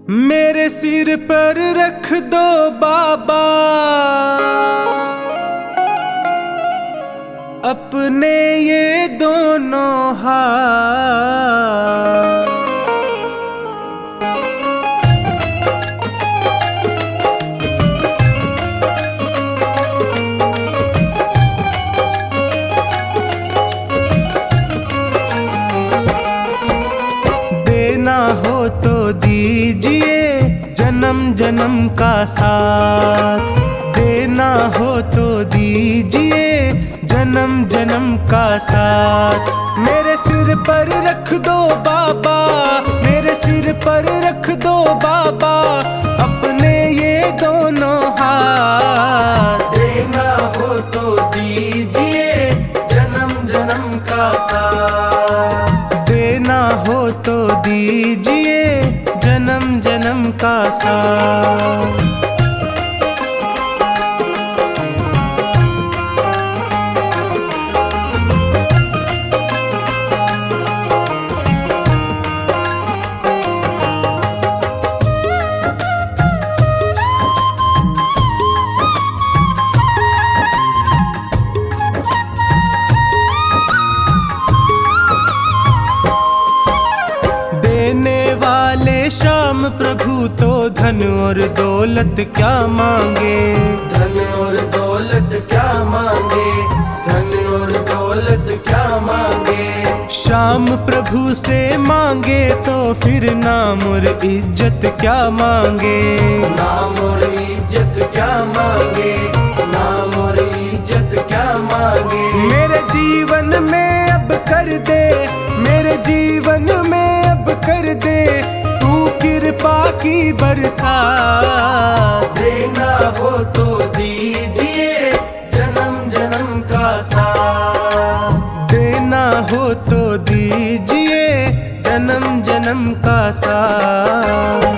मेरे सिर पर रख दो बाबा अपने ये दोनों हाथ। देना हो तो दीजिए जन्म जन्म का साथ, देना हो तो दीजिए जन्म जन्म का साथ। मेरे सिर पर रख दो बाबा, मेरे सिर पर रख दो बाबा अपने ये दोनों हाथ। देना हो तो दीजिए जन्म जन्म का साथ, देना हो तो दीजिए जन्म जन्म का साथ। श्याम प्रभु तो धन और दौलत क्या मांगे, धन और दौलत क्या मांगे, धन और दौलत क्या मांगे। श्याम प्रभु से मांगे तो फिर नाम और इज्जत क्या मांगे, नाम और इज्जत क्या मांगे, नाम और इज्जत क्या मांगे। मेरे जीवन में अब कर दे, मेरे जीवन में अब कर दे तू कृपा की बरसात। देना हो तो दीजिए जन्म जन्म का साथ, देना हो तो दीजिए जन्म जन्म का साथ।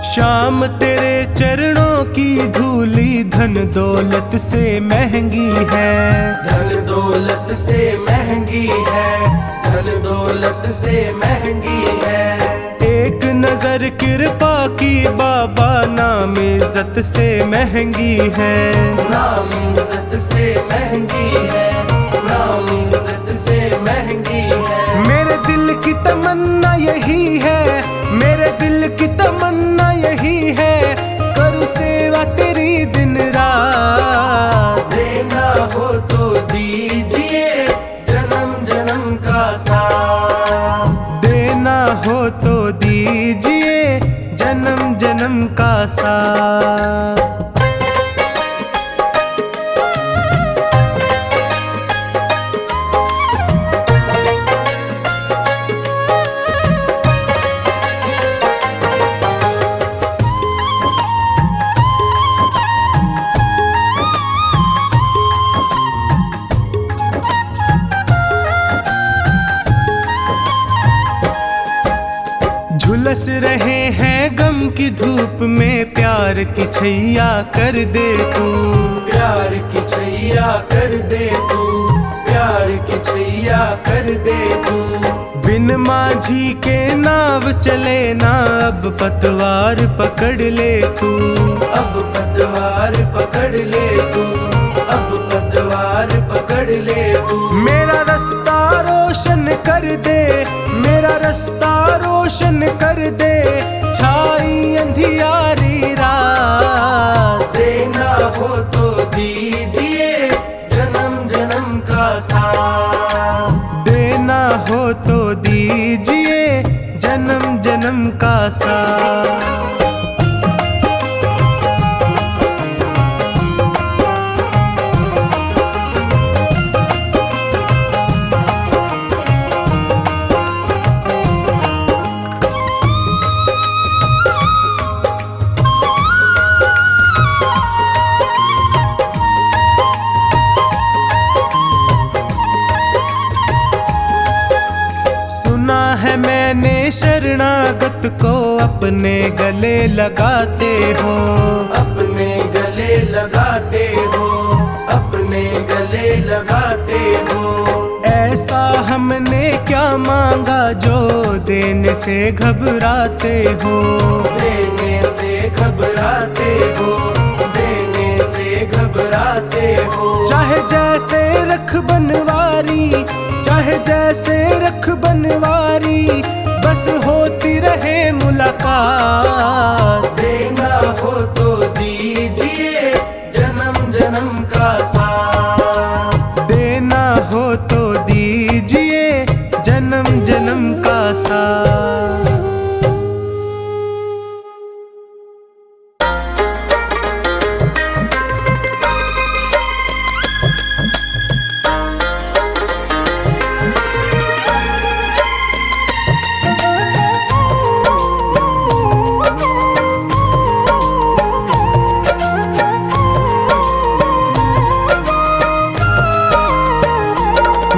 श्याम तेरे चरणों की धूली धन दौलत से महंगी है, धन दौलत से महंगी है, धन दौलत से महंगी है। एक नजर कृपा की बाबा नाम इज्जत से महंगी है, नाम इज्जत से महंगी है, नाम इज्जत से महंगी है। मेरे दिल की तमन्ना यही है, मेरे दिल की तमन्ना यही है करूँ सेवा तेरी दिन रात। देना हो तो दीजिए जन्म जन्म का साथ, देना हो तो दीजिए जन्म जन्म का साथ। झुलस रहे हैं गम की धूप में प्यार की छैया कर दे तू, प्यार की छैया कर दे तू, प्यार की छैया कर दे तू। बिन माझी के नाव चले ना अब पतवार पकड़ ले तू, अब पतवार पकड़ ले तू, अब पतवार पकड़ ले तू। मेरा रास्ता रोशन कर दे, मेरा रास्ता रोशन कर दे छाई अंधियारी रात। देना हो तो दीजिए जन्म जन्म का साथ, देना हो तो दीजिए जन्म जन्म का साथ। मैंने शरणागत को अपने गले लगाते हो, अपने गले लगाते हो, अपने गले लगाते हो। ऐसा हमने क्या मांगा जो देने से घबराते हो, देने से घबराते हो, देने से घबराते हो। चाहे जैसे रख बनवारी, चाहे जैसे रख बनवारी, बस होती रहे मुलाकात। देना हो तो दीजिए जन्म जन्म का साथ, देना हो तो दीजिए जन्म जन्म का साथ।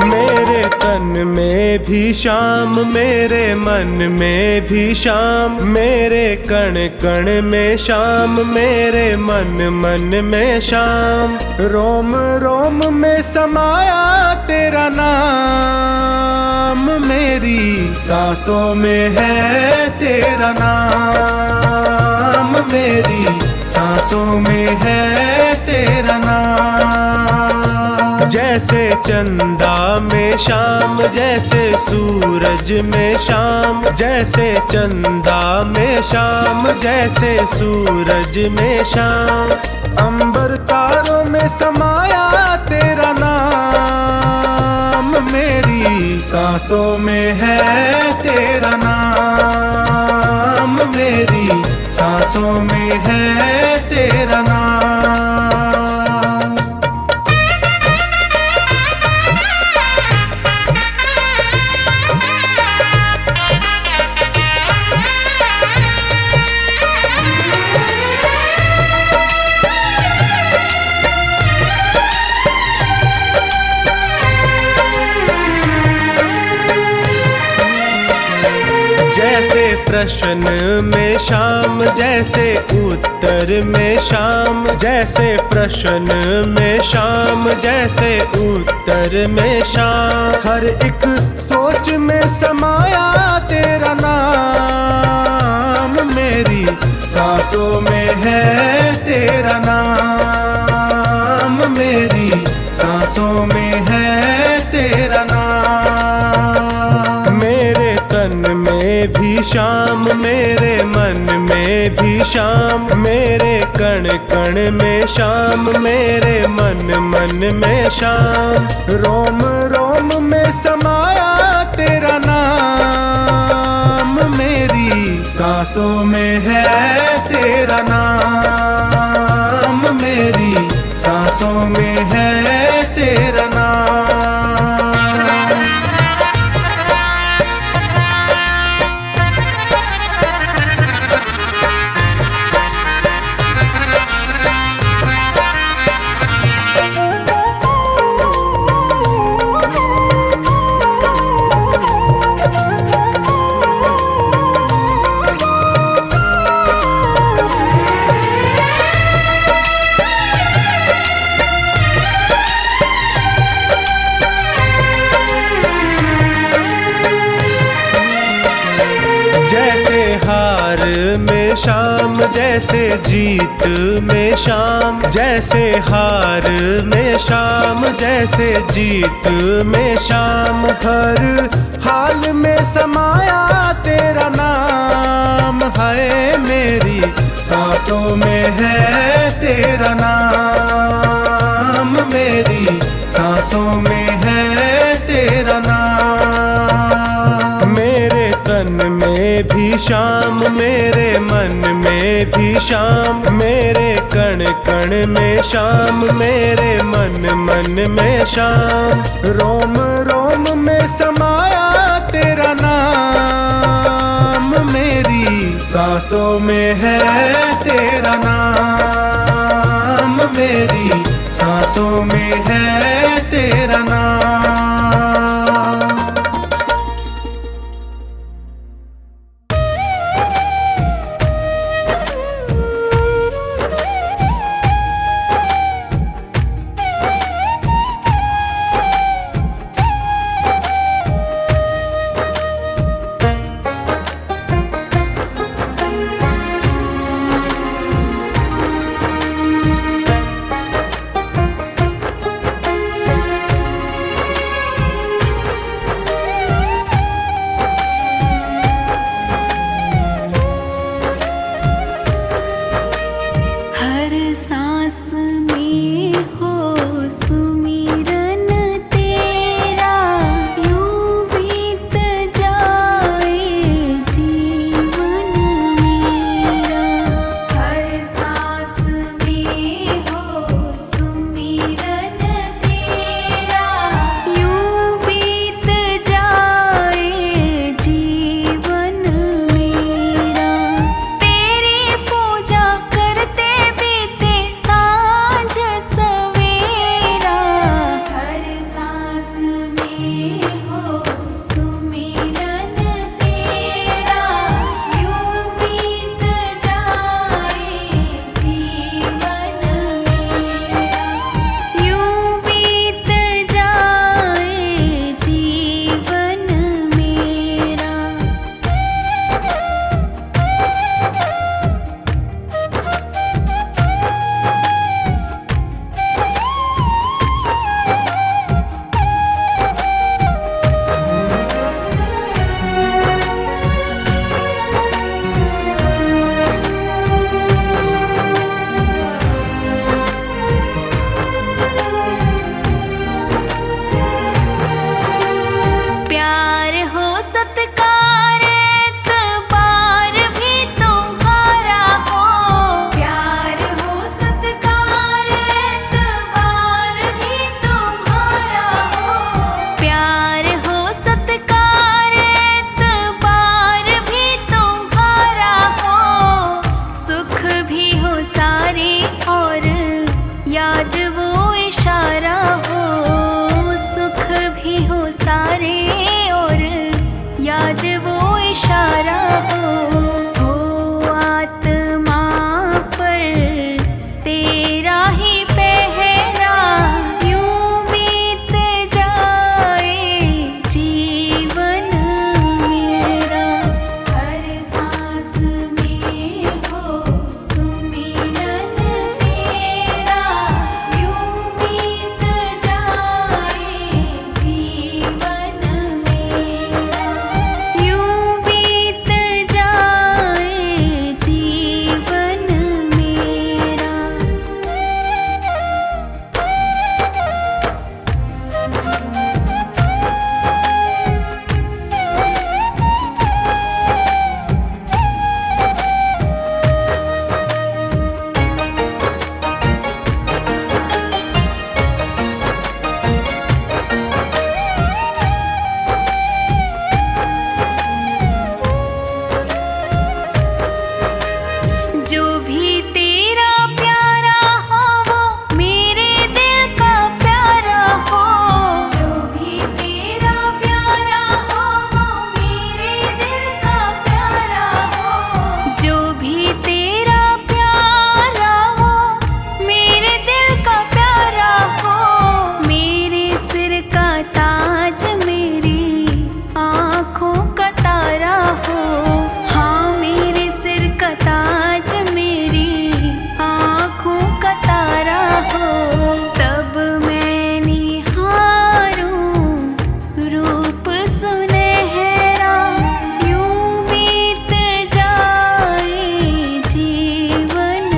मेरे तन में भी शाम, मेरे मन में भी शाम, मेरे कण कण में शाम, मेरे मन मन में शाम। रोम रोम में समाया तेरा नाम, मेरी सांसों में है तेरा नाम, मेरी सांसों में है तेरा नाम। जैसे चंदा में शाम, जैसे सूरज में शाम, जैसे चंदा में शाम, जैसे सूरज में शाम। अंबर तारों में समाया तेरा नाम, मेरी सांसों में है तेरा नाम, मेरी सांसों में है तेरा नाम। जैसे प्रश्न में शाम, जैसे उत्तर में शाम, जैसे प्रश्न में शाम, जैसे उत्तर में शाम। हर एक सोच में समाया तेरा नाम, मेरी सांसों में है तेरा नाम, मेरी सांसों में है तेरा नाम। मेरे तन में भी शाम, मेरे मन में भी शाम, मेरे कण कण में शाम, मेरे मन मन में शाम। रोम रोम में समाया तेरा नाम, मेरी सांसों में है तेरा नाम, मेरी सांसों में है तेरा नाम। जैसे हार में शाम, जैसे जीत में शाम, जैसे हार में शाम, जैसे जीत में शाम। हर हाल में समाया तेरा नाम है, मेरी सांसों में है तेरा नाम, मेरी सांसों में है तेरा नाम। मेरे तन में भी शाम, मेरे मन में भी शाम, मेरे कण कण में शाम, मेरे मन मन में शाम। रोम रोम में समाया तेरा नाम, मेरी सांसों में है तेरा नाम, मेरी सांसों में है तेरा नाम। इशारा हो, सुख भी हो सारे और याद वो इशारा हो आत्मा पर तेरा ही पहरा, यूं बीत जाए जीवन मेरा। हर सांस में हो सुमिरन तेरा, यूं बीत जाए जीवन मेरा, यूं बीत जाए जीवन मेरा। जो भी तेरा प्यारा हो वो मेरे दिल का प्यारा हो, जो भी तेरा प्यारा हो वो मेरे दिल का प्यारा हो, जो भी तेरा प्यारा वो मेरे दिल का प्यारा हो। मेरे सिर का ताज मेरी आँखों का तारा हो, हाँ मेरे सिर का ताज मेरी आँखों का तारा हो। तब मैं निहारूं रूप सुनहरा, यूं बीत जाए जीवन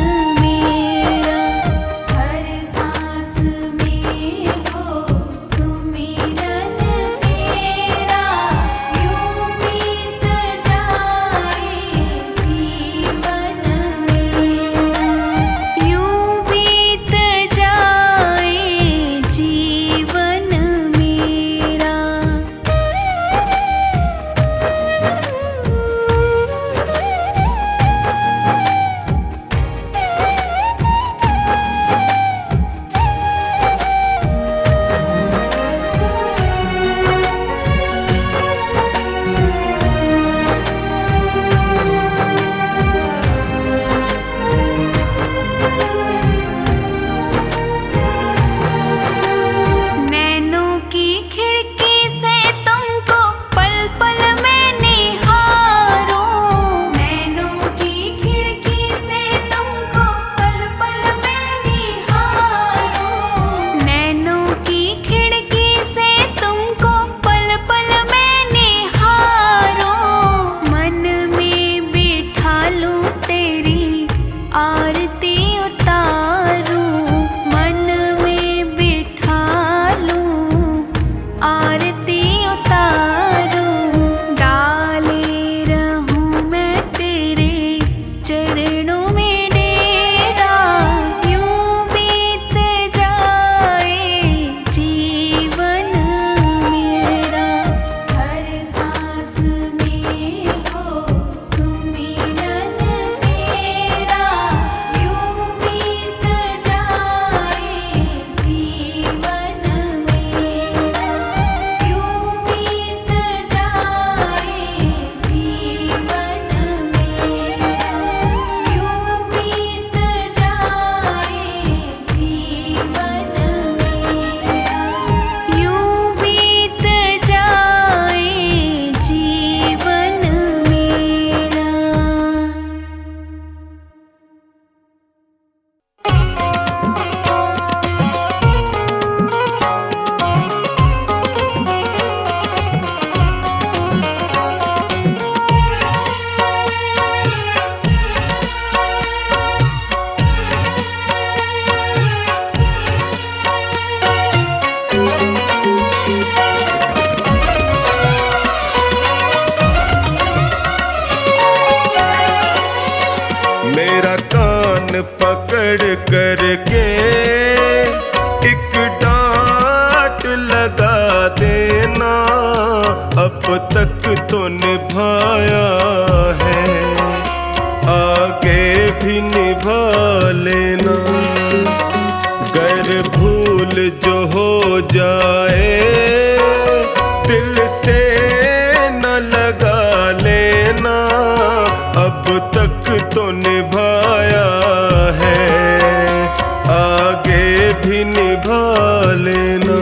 मेरा। हर सांस में हो सुमिरन तेरा, यूं बीत जाए जीवन मेरा, यूं बीत जाए जीवन मेरा। नैनों की खिड़की से तुमको पल पल मैं निहारूं, नैनों की खिड़की से तुमको पल पल मैं निहारूं, नैनों की खिड़की से तुमको पल पल मैं निहारूं। मन में बिठा लूं तेरी आरती उतारूं, मन में बिठा लूं आरती उतारूं। डाले रहूं मैं तेरे चरणों में डेरा, यूं बीत जाए जीवन मेरा। हर सांस में हो सुमिरन तेरा, यूं बीत जाए जीवन मेरा, यूं बीत जाए जीवन मेरा, यूं बीत जाए जीवन मेरा, यूं बीत जाए जीवन मेरा। मेरा कान पकड़ करके एक डांट लगा देना, अब तक तो निभाया है आगे भी निभा लेना। गर भूल भूल जो हो जाए दिल से न लगा लेना, अब तक तो निभाया है आगे भी निभा लेना,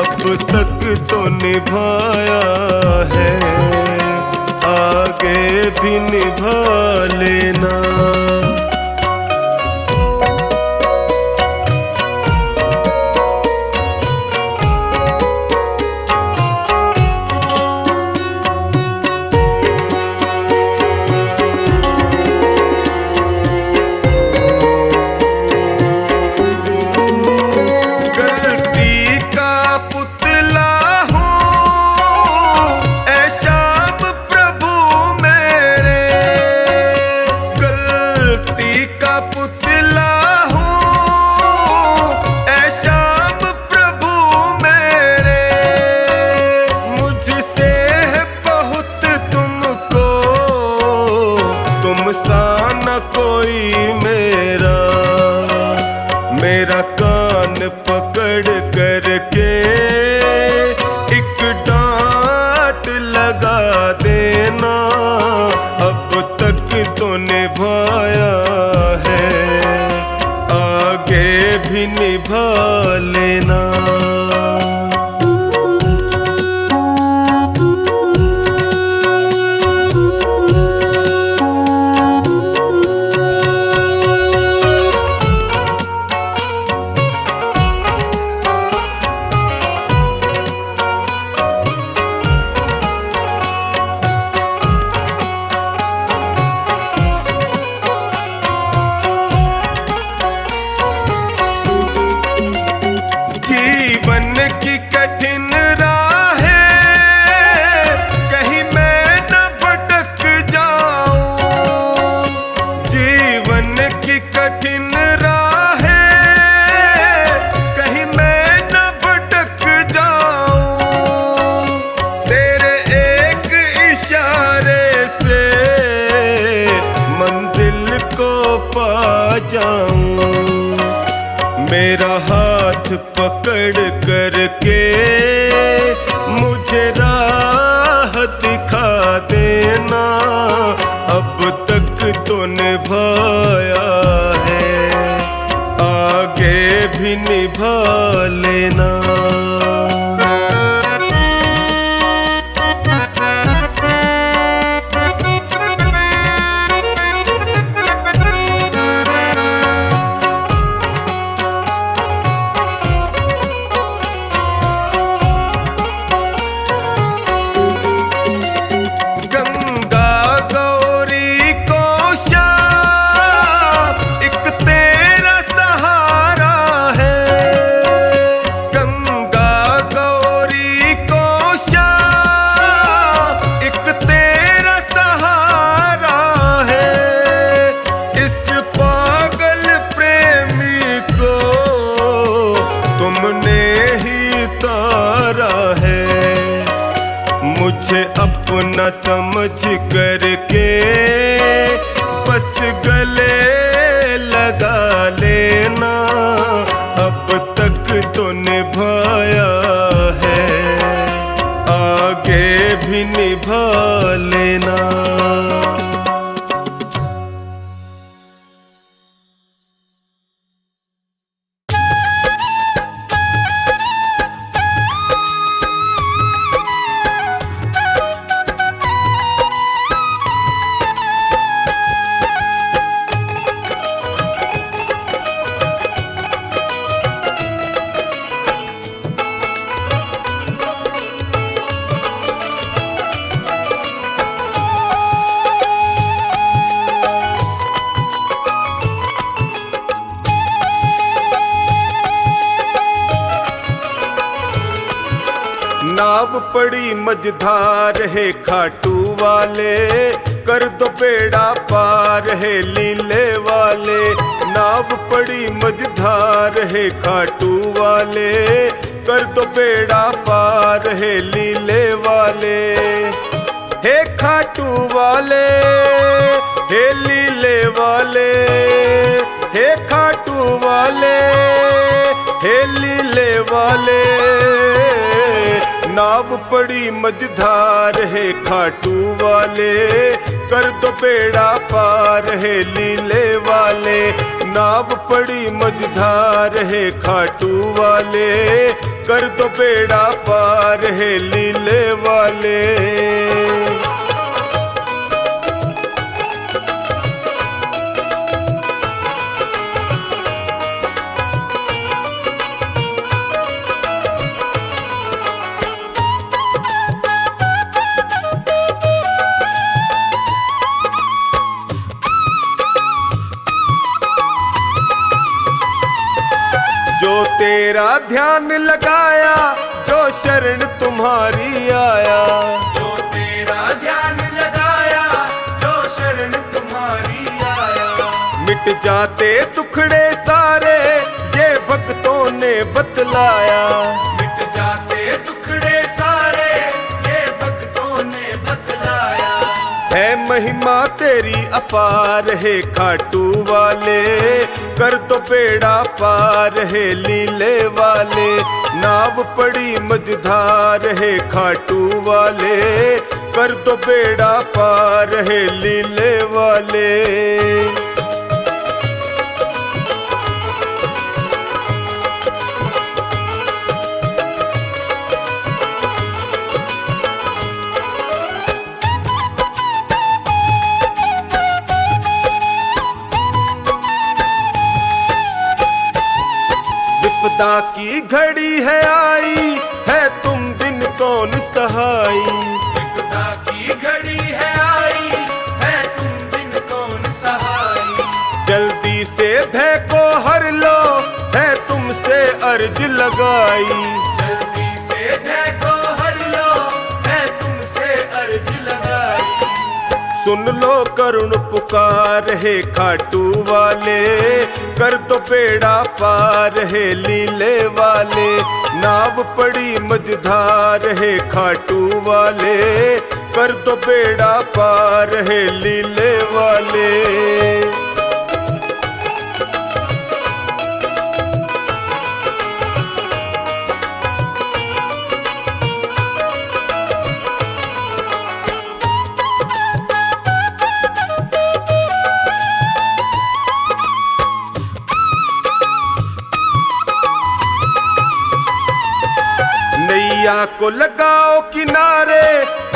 अब तक तो निभाया है आगे भी निभा लेना। मेरा कान पकड़ करके एक डांट लगा देना, अब तक तो निभाया है आगे भी निभा लेना। जीवन की कठिन राहें कहीं मैं न भटक जाऊं, जीवन की कठिन राहें कहीं मैं न भटक जाऊं, तेरे एक इशारे से मंजिल को पा जाऊं, मेरा हाथ पकड़ करके मुझे राह दिखा देना, अब तक तो निभाया है आगे भी निभा लेना। मुझे अपना समझ करके बस गले लगा लेना, अब तक तो निभाया है आगे भी निभा लेना। नाव पड़ी मझधार है खाटू वाले, कर दो बेड़ा पार है लीले वाले। नाव पड़ी मझधार है खाटू वाले, कर दो बेड़ा पार है लीले वाले। हे खाटू वाले हे लीले वाले, हे खाटू वाले हे लीले वाले। नाव पड़ी मझधार है खाटू वाले, कर दो बेड़ा पार है लीले वाले। नाव पड़ी मझधार है खाटू वाले, कर दो बेड़ा पार है लीले वाले। जो तेरा ध्यान लगाया, जो शरण तुम्हारी आया। जो तेरा ध्यान लगाया, जो शरण तुम्हारी आया। मिट जाते दुखड़े सारे, ये भक्तों ने बतलाया। मिट जाते दुखड़े सारे, ये भक्तों ने बतलाया। है महिमा तेरी अपार है खाटू वाले, कर दो बेड़ा पार है लीले वाले। नाव पड़ी मझधार है खाटू वाले, कर दो बेड़ा पार है लीले वाले। विपदा की घड़ी है आई, है तुम बिन कौन सहाई। विपदा की घड़ी है आई, है तुम बिन कौन सहाई। जल्दी से भय को हर लो, है तुमसे अर्ज लगाई। जल्दी से भय को हर लो, है तुमसे अर्ज लगाई। सुन लो करुण पुकार है खाटू वाले, कर दो बेड़ा पार है लीले वाले। नाव पड़ी मझधार है खाटू वाले, कर दो बेड़ा पार है लीले वाले। नैया को लगाओ किनारे,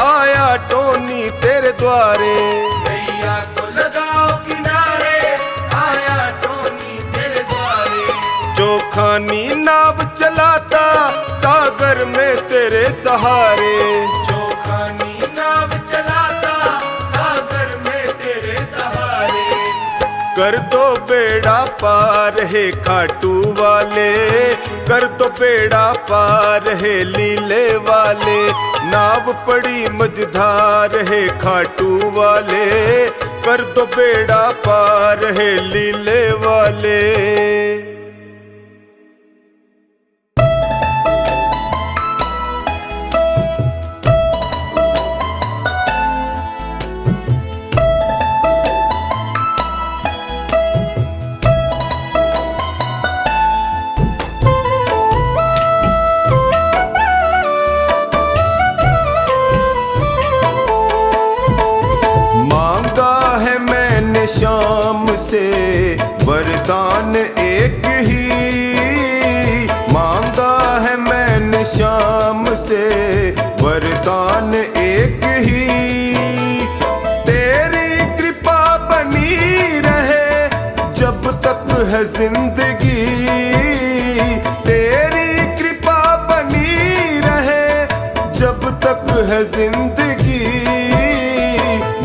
आया टोनी तेरे द्वारे। नैया को लगाओ किनारे, आया टोनी तेरे द्वारे। जो खानी नाव चलाता, सागर में तेरे सहारे। जो खानी नाव चलाता, सागर में तेरे सहारे। कर दो बेड़ा पार है खाटू वाले, कर दो बेड़ा पार है लीले वाले। नाव पड़ी मझधार है खाटू वाले, कर दो बेड़ा पार है लीले वाले। शाम से वरदान एक ही मांगा है मैंने, शाम से वरदान एक ही। तेरी कृपा बनी रहे जब तक है जिंदगी, तेरी कृपा बनी रहे जब तक है जिंदगी।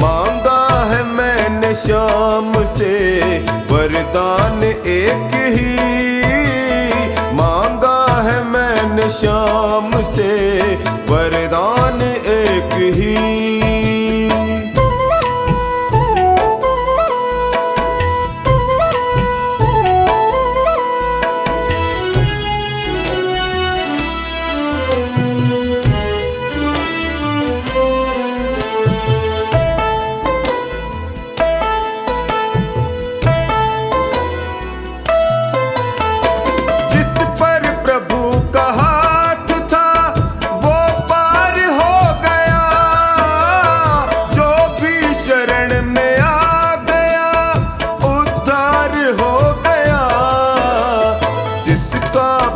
मांगा है मैंने शाम से वरदान एक ही, मांगा है मैंने शाम से वरदान एक ही।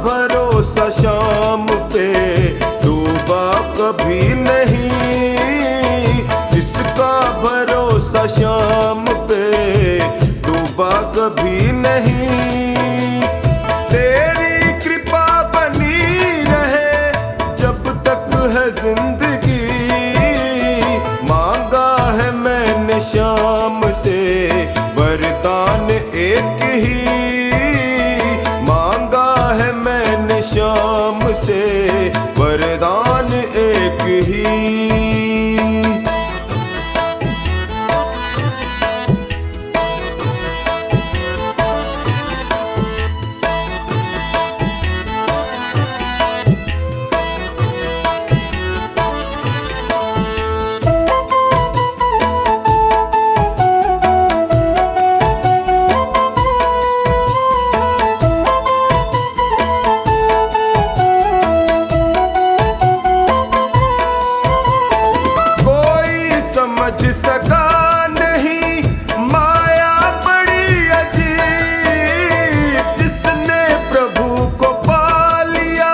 भरोसा शाम पे डूबा कभी नहीं, जिसका भरोसा शाम पे डूबा कभी नहीं। तेरी कृपा बनी रहे जब तक है जिंदगी, मांगा है मैंने शाम से वरदान एक ही, मांगा है मैंने शाम से वरदान एक ही। समझ सका नहीं माया बड़ी अजीब, जिसने प्रभु को पा लिया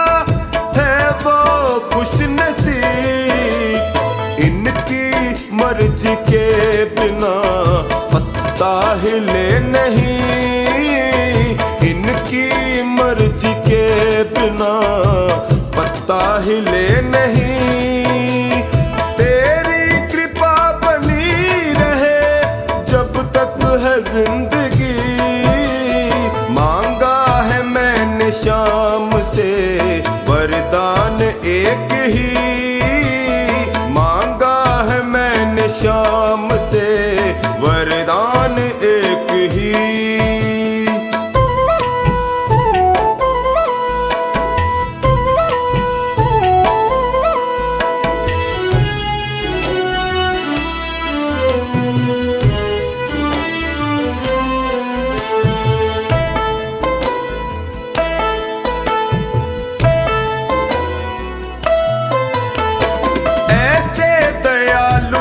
है वो खुश नसीब। इनकी मर्जी के बिना पत्ता हिले नहीं, इनकी मर्जी के बिना पत्ता हिले नहीं। जिंदगी मांगा है मैंने शाम से वरदान एक ही, मांगा है मैंने शाम से वरदान एक ही।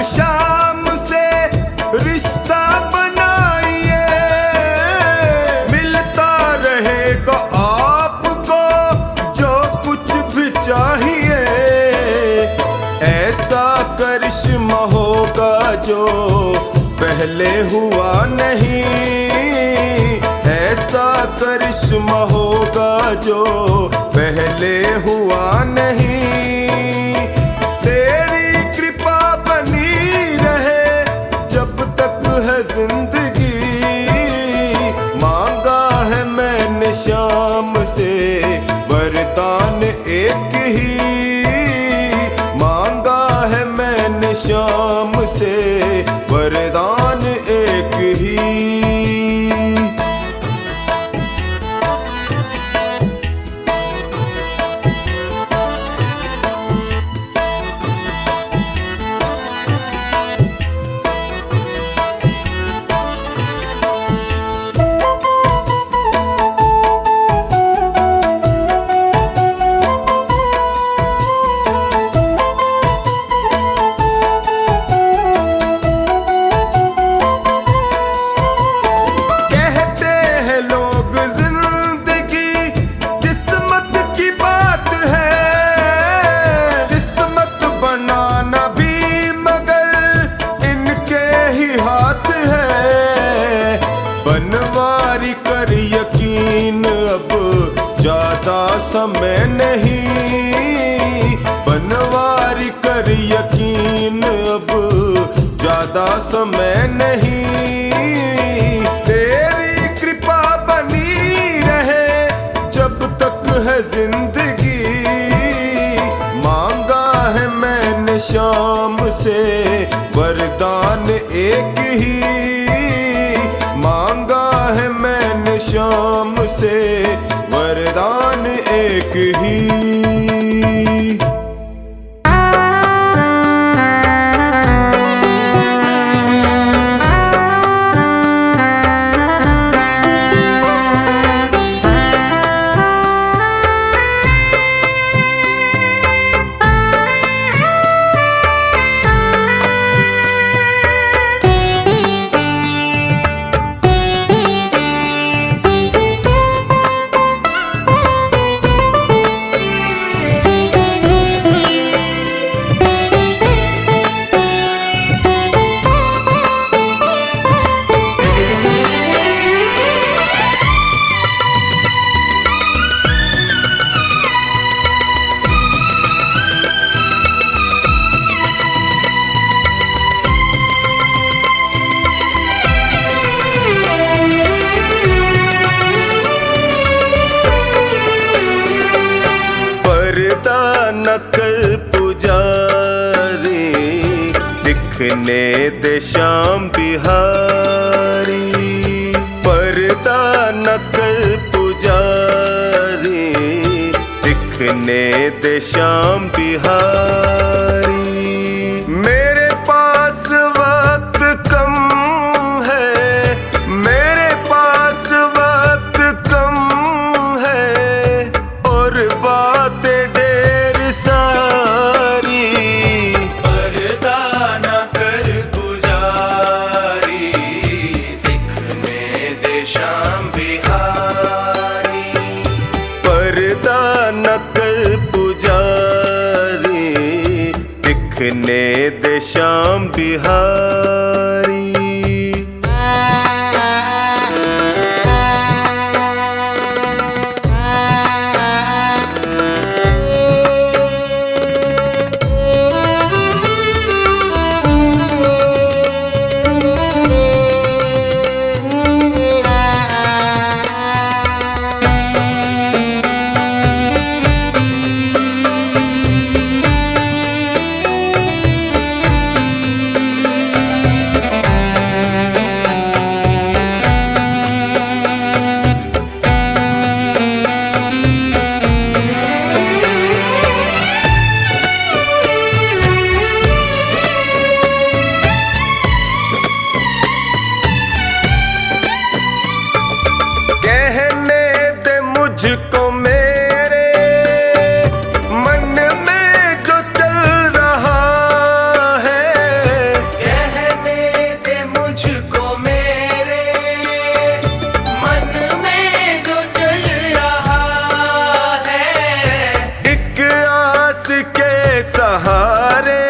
शाम से रिश्ता बनाइए, मिलता रहेगा आपको जो कुछ भी चाहिए। ऐसा करिश्मा होगा जो पहले हुआ नहीं, ऐसा करिश्मा होगा जो पहले हुआ नहीं। जिंदगी मांगा है मैंने शाम से वरदान एक ही, मांगा है मैंने शाम से वरदान एक ही। बनवारी कर यकीन अब ज्यादा समय नहीं, बनवारी कर यकीन अब ज्यादा समय नहीं। तेरी कृपा बनी रहे जब तक है जिंदगी, मांगा है मैंने शाम से वरदान एक ही, मांगा है मैंने शाम से वरदान एक ही। दिखने दे श्याम बिहारी, पर्दा न कर पुजारी, दिखने दे श्याम बिहारी। मेरे पास वक्त कम है, मेरे पास वक्त कम है, और बातें ढेर सारी। पर्दा न कर पुजारी, दिखने दे श्याम बिहारी। पर्दा न कर पुजारी, दिखने दे श्याम बिहारी। मुझको मेरे मन में जो चल रहा है, कहने दे मुझको मेरे मन में जो चल रहा है। एक आस के सहारे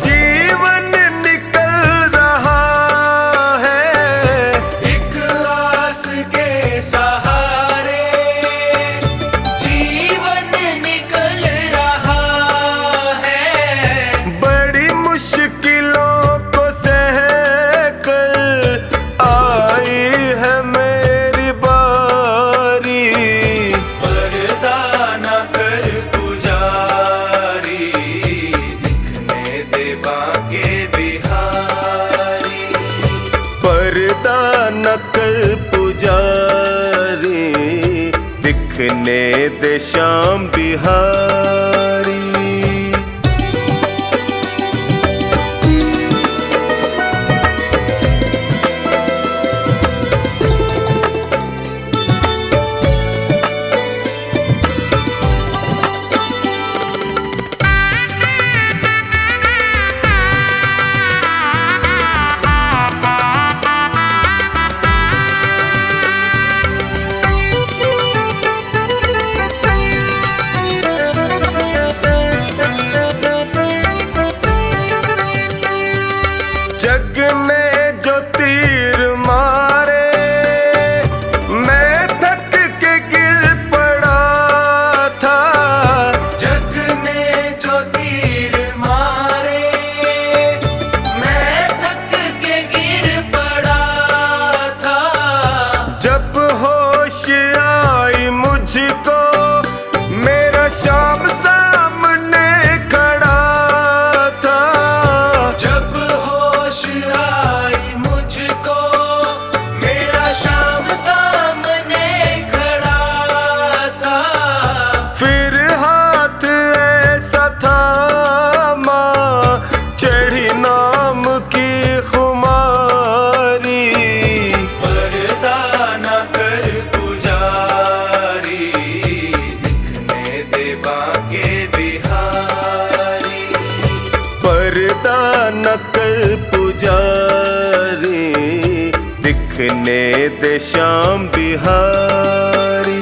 जीवन निकल रहा है, एक आस के सहारे जीवन निकल रहा है। बड़ी मुश्किलों को सह कर आई है मेरी बारी। पर्दा न कर पुजारी, दिखने दे बांके बिहारी। पर्दा न कर पुजारी, दिखने दे श्याम बिहारी। जग ने जो तीर मारे, मैं थक के गिर पड़ा था। जग ने जो तीर मारे, मैं थक के गिर पड़ा था। जब होश आई मुझको, मेरा श्याम सामने खड़ा था। जब होश आई मुझको, मेरा श्याम सामने खड़ा था। फिर हाथ ऐसा थामा, चढ़ी नाम की खुमारी। पर्दा न कर पुजारी, दिखने दे बांके बिहारी। पर्दा न कर पुजारी, दिखने दे श्याम बिहारी।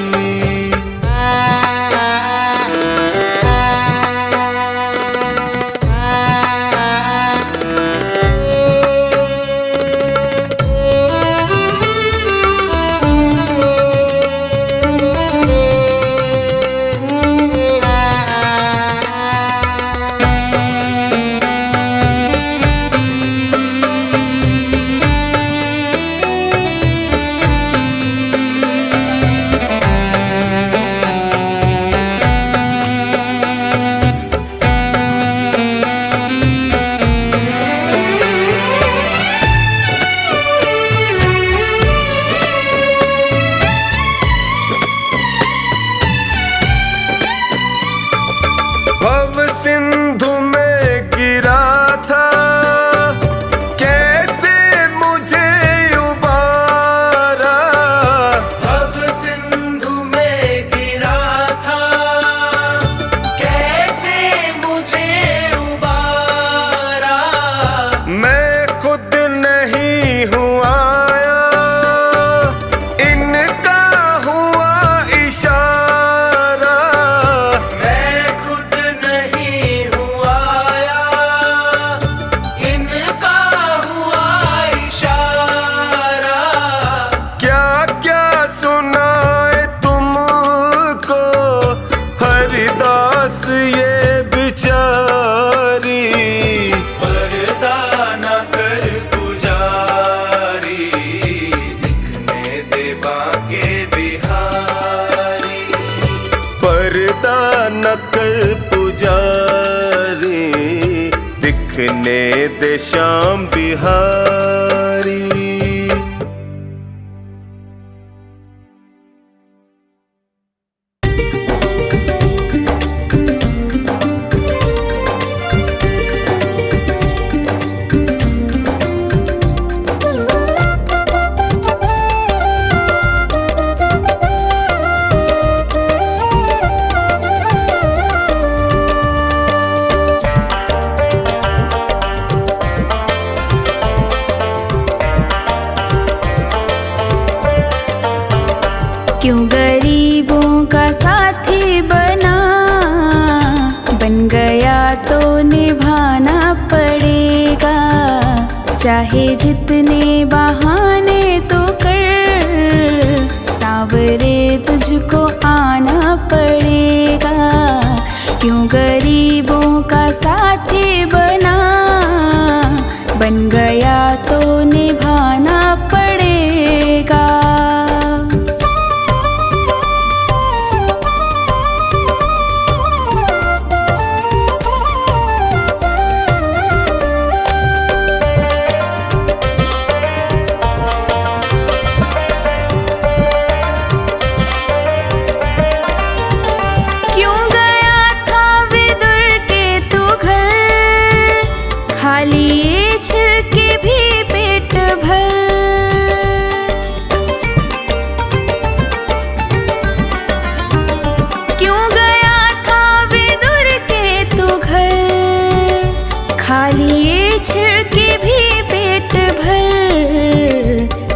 न कर पुजारी, दिखने दे श्याम बिहारी। क्यों गरीबों का साथी बना, बन गया तो निभाना पड़ेगा। चाहे जितने बहाने तो कर, सावरे तुझको आना पड़ेगा। क्यों गरीबों का साथी बना, बन गया तो निभाना पड़ेगा।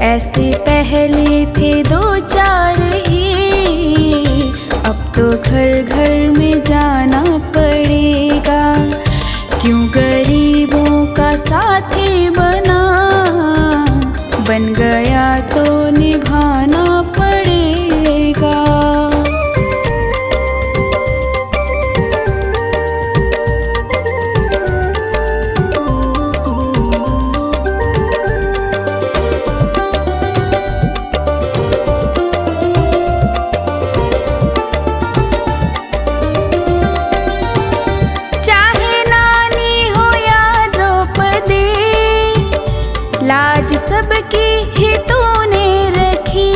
ऐसे पहले थे दो चार ही, अब तो घर घर में जाना पड़ेगा। क्यों गरीबों का साथी बना, बन गया तो निभाना पड़ेगा। लाज सबकी ही तूने रखी,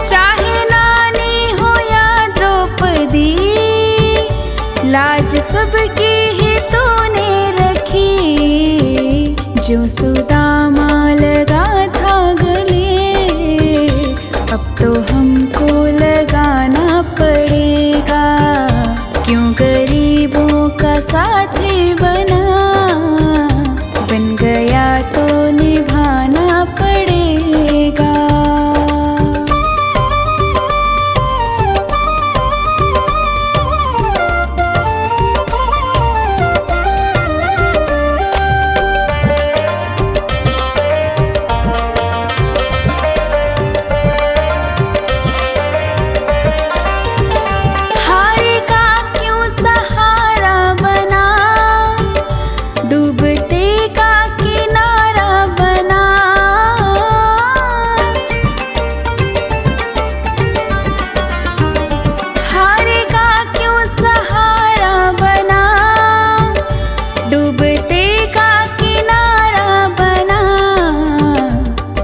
चाहे नानी हो या द्रौपदी, लाज सबकी ही तूने रखी। जो सुदामा लगा था गले, अब तो हमको लगाना पड़ेगा। क्यों गरीबों का साथी बना, बन गया तो निभाना पड़ेगा।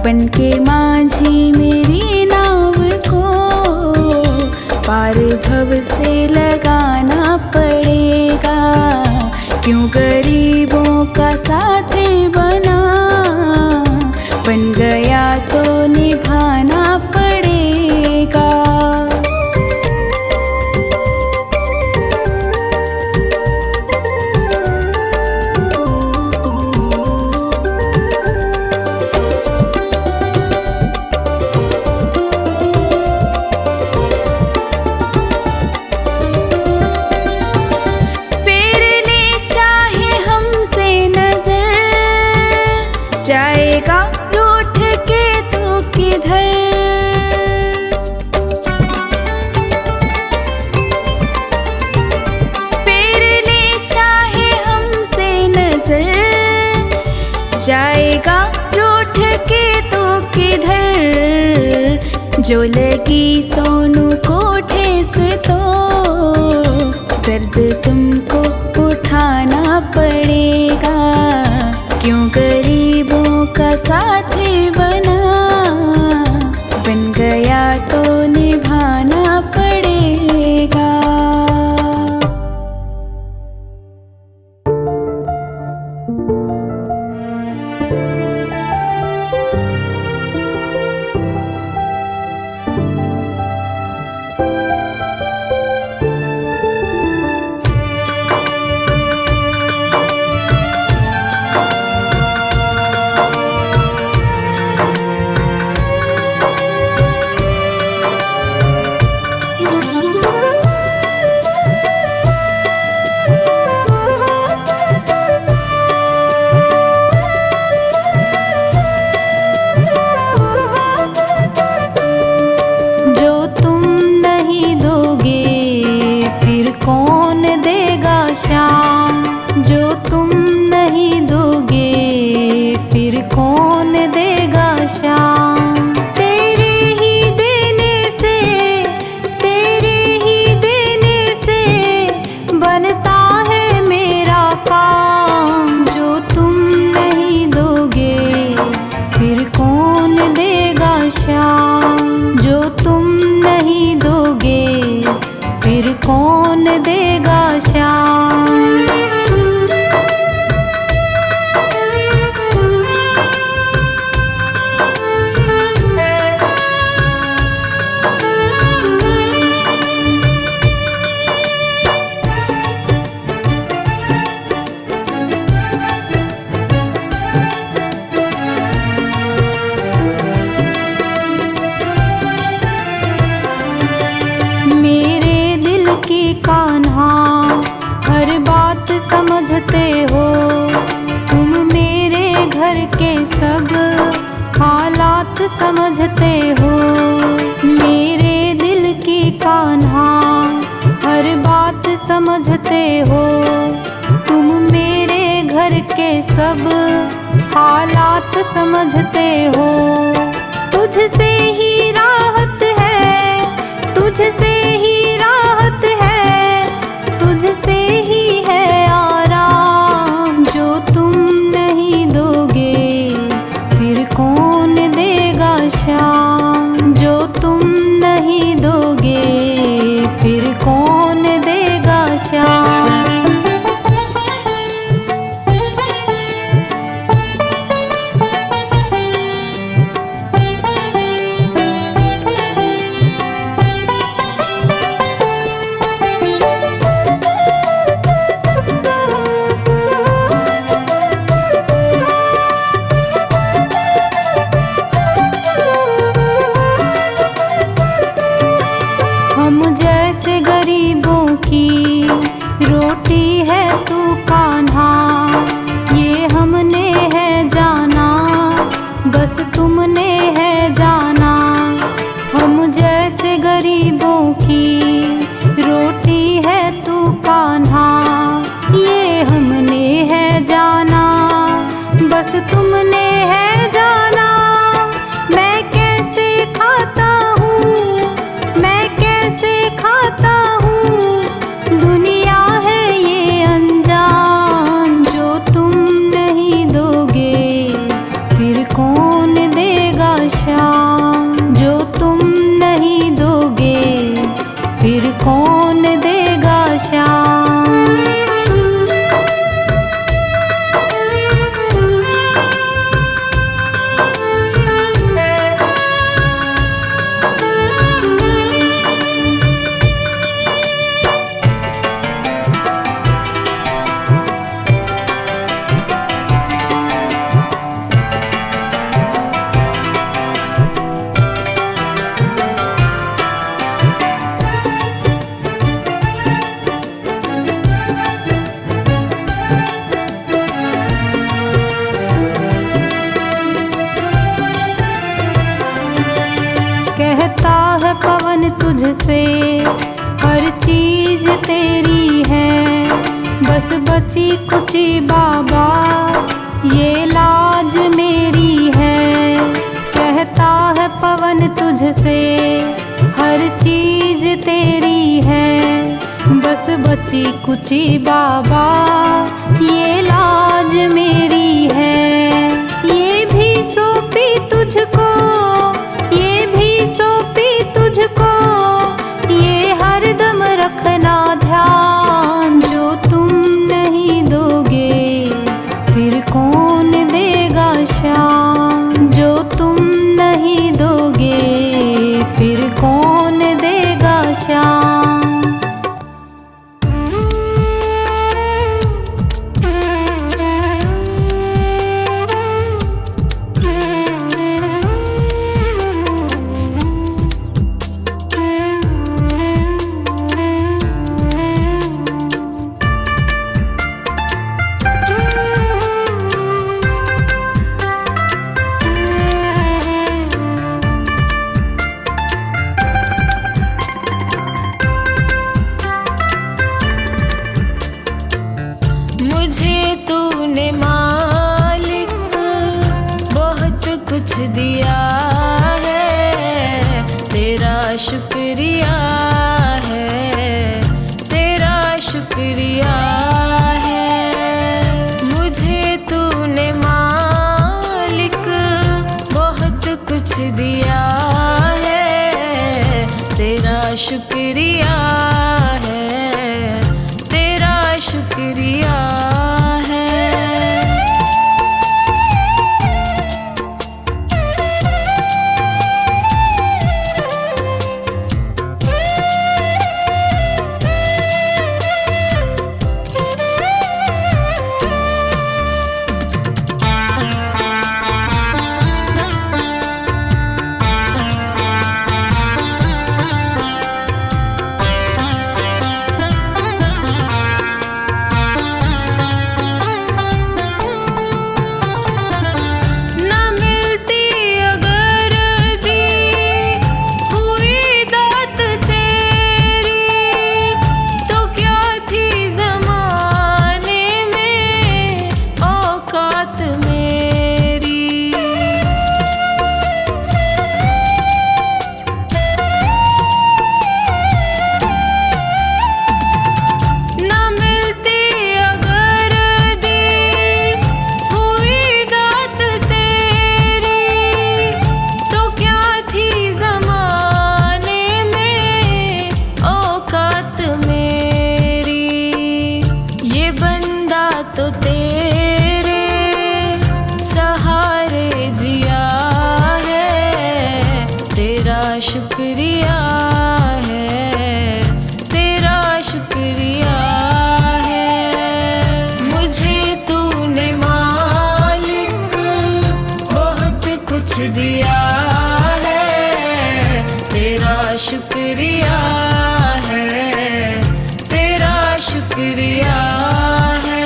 बनके माझी मेरी नाव को पार भव से लगाना पड़ेगा। क्यों गरीबों का साथी बना, बन गया तो निभाना पड़ेगा। जाएगा रूठ के तू किधर, जो लगी सोनू को ठेस तो दर्द तुमको उठाना पड़ेगा। क्यों गरीबों का साथी बना, बन गया तो निभाना पड़ेगा। जो तुम नहीं दोगे फिर कौन देगा शाम। तेरे ही देने से बनता है मेरा काम। जो तुम नहीं दोगे फिर कौन देगा शाम। जो तुम नहीं दोगे फिर कौन देगा शाम। कान्हा हर बात समझते हो, तुम मेरे घर के सब हालात समझते हो। मेरे दिल की कान्हा हर बात समझते हो, तुम मेरे घर के सब हालात समझते हो। तुझसे ही राहत है, तुझसे ही राहत है, तुझसे ही है आराम। जो तुम नहीं दोगे फिर कौन देगा शाम। जो तुम नहीं दोगे फिर कौन देगा शाम। हम जैसे गरीबों की रोटी है तू कान्हा, ये हमने है जाना, बस तुमने है जाना। हम जैसे गरीबों की रोटी है तू कान्हा, ये हमने है जाना, बस तुमने है जाना। मैं कैसे खाता हूँ, मैं कैसे खाता हूँ, दुनिया है ये अनजान। जो तुम नहीं दोगे फिर कौन देगा शाम। जो तुम नहीं दोगे फिर कौन देगा शाम। कहता है पवन तुझसे हर चीज तेरी है, बस बची कुची बाबा ये लाज मेरी है। कहता है पवन तुझसे बस बची कुची बाबा ये लाज मेरी है। ये भी सौंपी तुझको, ये भी सौंपी तुझको, ये हरदम रखना ध्यान। जो तुम नहीं दोगे फिर कौन देगा शान। जो तुम नहीं दोगे फिर कौन देगा शान। मुझे तूने मालिक बहुत कुछ दिया है, तेरा शुक्रिया है, तेरा शुक्रिया है। मुझे तूने मालिक बहुत कुछ दिया है, तेरा शुक्रिया है, तेरा शुक्रिया है। तो तेरे सहारे जिया है, तेरा शुक्रिया है, तेरा शुक्रिया है। मुझे तूने मालिक बहुत कुछ दिया है, तेरा शुक्रिया है, तेरा शुक्रिया है।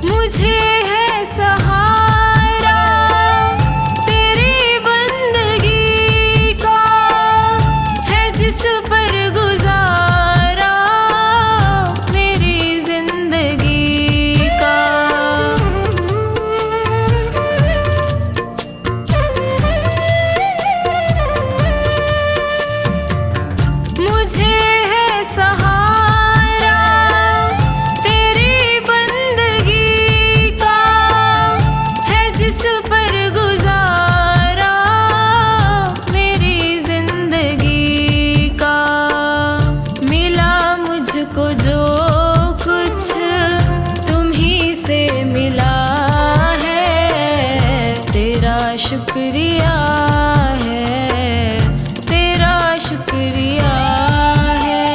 मुझे है सहारा तेरी बंदगी का, है जिस पर गुजारा मेरी जिंदगी का। मुझे है सहारा तेरी बंदगी का, है जिस पर गुजारा मेरी जिंदगी का। मिला मुझको जो कुछ तुम्ही से मिला है, तेरा शुक्रिया है, तेरा शुक्रिया है।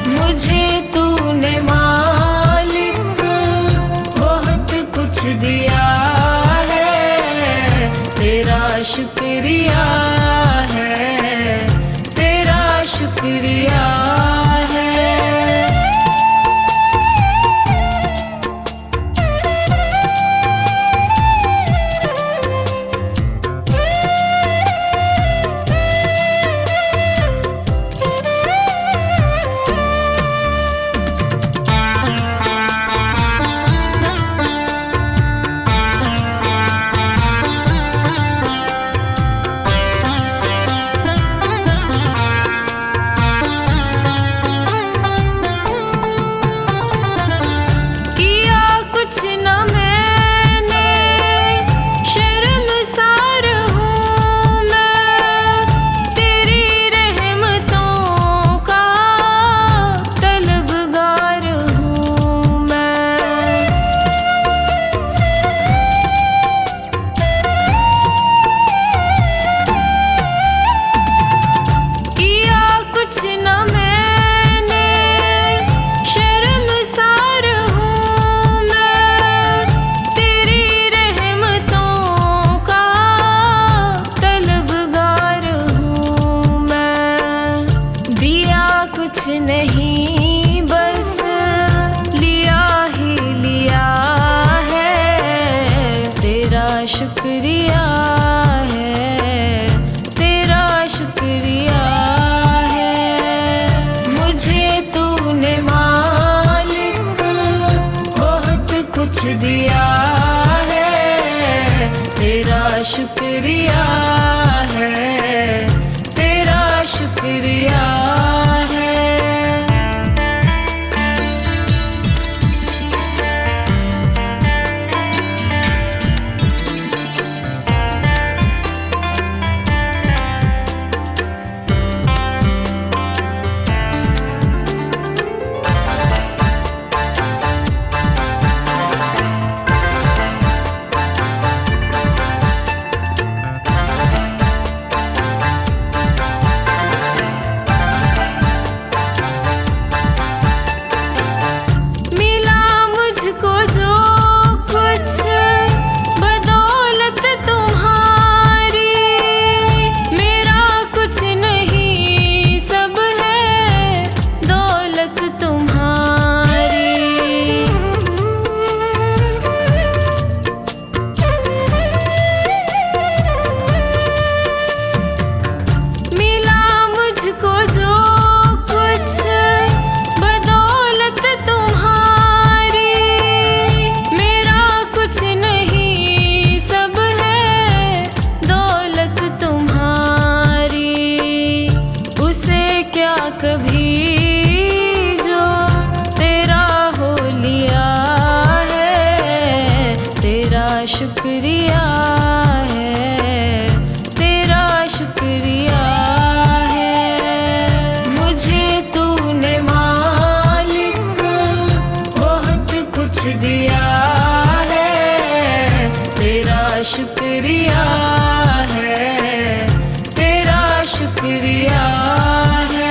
मुझे तूने मालिक बहुत कुछ दिया है, तेरा शुक्रिया है, तेरा शुक्रिया शुक्रिया है, तेरा शुक्रिया है। मुझे तूने मालिक बहुत कुछ दिया है, तेरा शुक्रिया है, तेरा शुक्रिया है। शुक्रिया है, तेरा शुक्रिया है। मुझे तूने मालिक बहुत कुछ दिया है, तेरा शुक्रिया है, तेरा शुक्रिया है।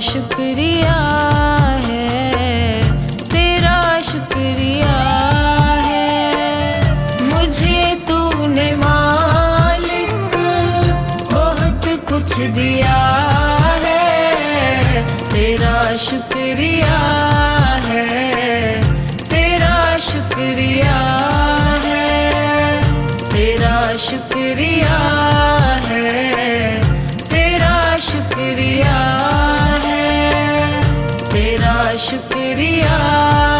शुक्रिया है, तेरा शुक्रिया है। मुझे तूने मालिक बहुत कुछ दिया है, तेरा शुक्रिया है, तेरा शुक्रिया है, तेरा शुक्रिया है, तेरा शुक्रिया है, तेरा शुक्रिया।